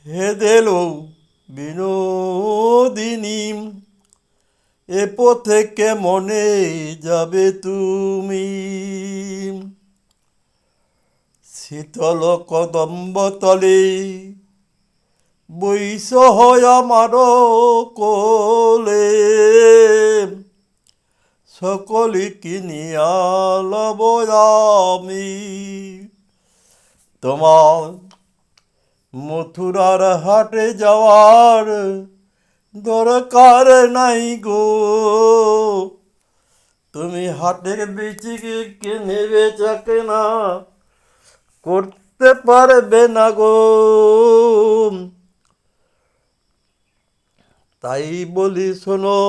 হে দেলো বিনোদিনী, এ পথে কেমনে যাবে তুমি? শীতল কদম্ব তলে বৈশ হয় আমার কোলে, সকলে কিনিয়া লব আমি। তোমার মথুরার হাটে যাওয়ার দরকার নাই গো, তুমি হাটের বিচিকে নেবে চাকে না করতে পারবে না গো। তাই বলি শোনো,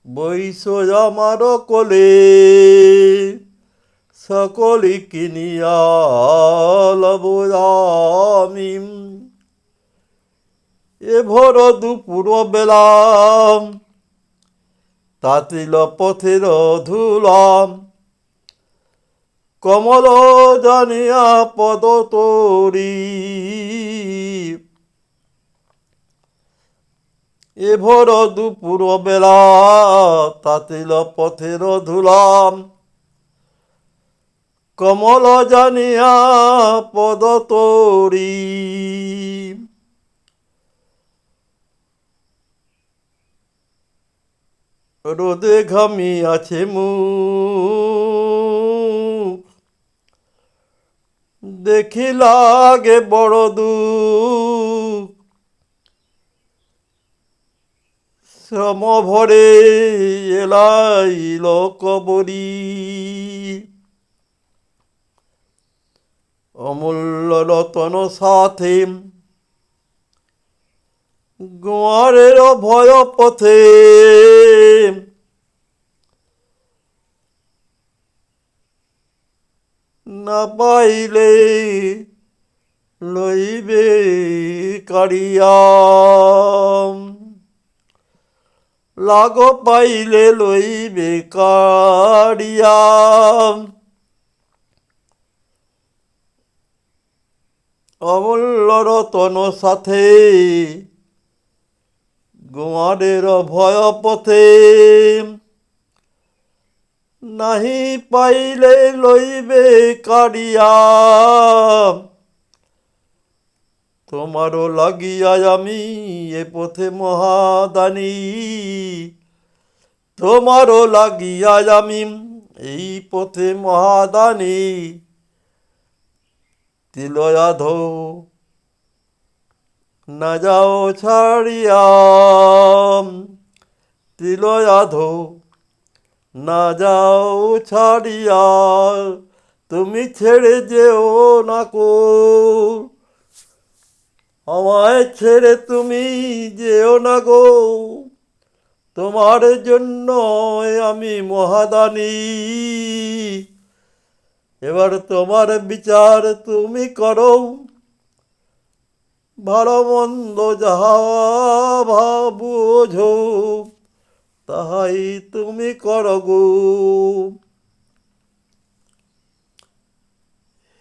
বৈশ আমার কোলে, সকলে কিনিয়া লব আমি। এ ভোর দুপুর বেলা তাতিল পথের ধুলাম, কমল জানিয়া পদ তোরি। এ ভোর দুপুর বেলা তাতিল পথের ধুলাম, কমল জানিয়া পদ তোরি। রোদে ঘামি আছে মুখ, দেখি লাগে বড় দুঃখ। শ্রম ভরে এলাইল কবরী, অমূল্য রতন সাথে গোয়ারের ভয় পথে। না পাইলে লইবে কাড়িয়া, লাগ পাইলে লইবে কাড়িয়া। অমূল্য রতন সাথে গোয়ারের ভয় পথে, নাহি পাইলে লইবে কাড়িয়া। তোমারও লাগিয়া আমি এ পথে মহাদানী, তোমারও লাগিয়া আমি এই পথে মহাদানী। তিলয়াধো না যাও ছাড়িয়া, তিলয়াধো না যাও ছাড়িয়া। তুমি ছেড়ে যেও না কো, আমায় ছেড়ে তুমি যেও না গো। তোমার জন্য আমি মহাদানী, এবার তোমার বিচার তুমি করো। ভালো মন্দ যাহা বুঝো, তাহাই তুমি করো গো।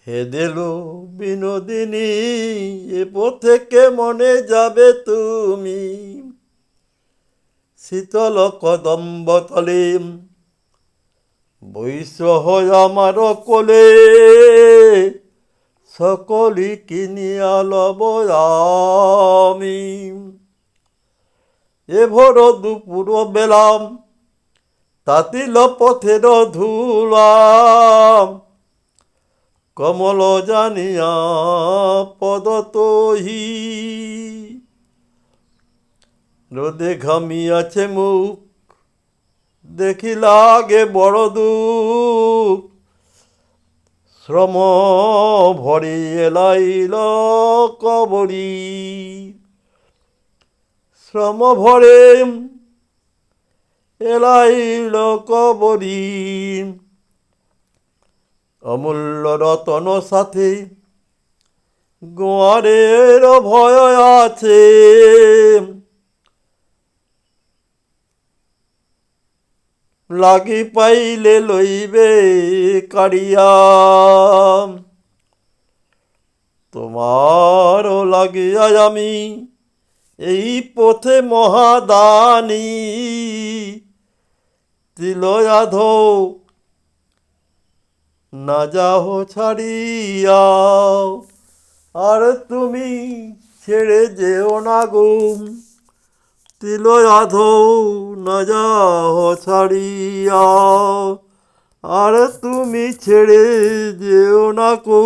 হে দেলো বিনোদিনী, এ পথে কেমনে যাবে তুমি? শীতল কদম্ব তলে বৈশ হয় আমার কোলে, সকলি কিনিয়া লব আমি। এ ভোর দুপুর বেলাম তাতিল পথের ধুলাম, কমল জানিয়া পদ তোহি। রোদে ঘামিয়াছে মুখ, দেখি লাগে বড় দুঃখ। শ্রম ভরে এলাইল কবরী, শ্রম ভরে এলাইল কবরী। অমূল্য রতন সাথে গোয়ারের ভয় আছে, লাগি পাইলে লইবে কাড়িয়া। তোমারও লাগিয়া আমি এই পথে মহাদানী তিলয়াধো না যাও ছাড়িয়া, আর তুমি ছেড়ে যেও না গো তিলয়াধো না যাও ছাড়িয়া, আর তুমি ছেড়ে যেও না গো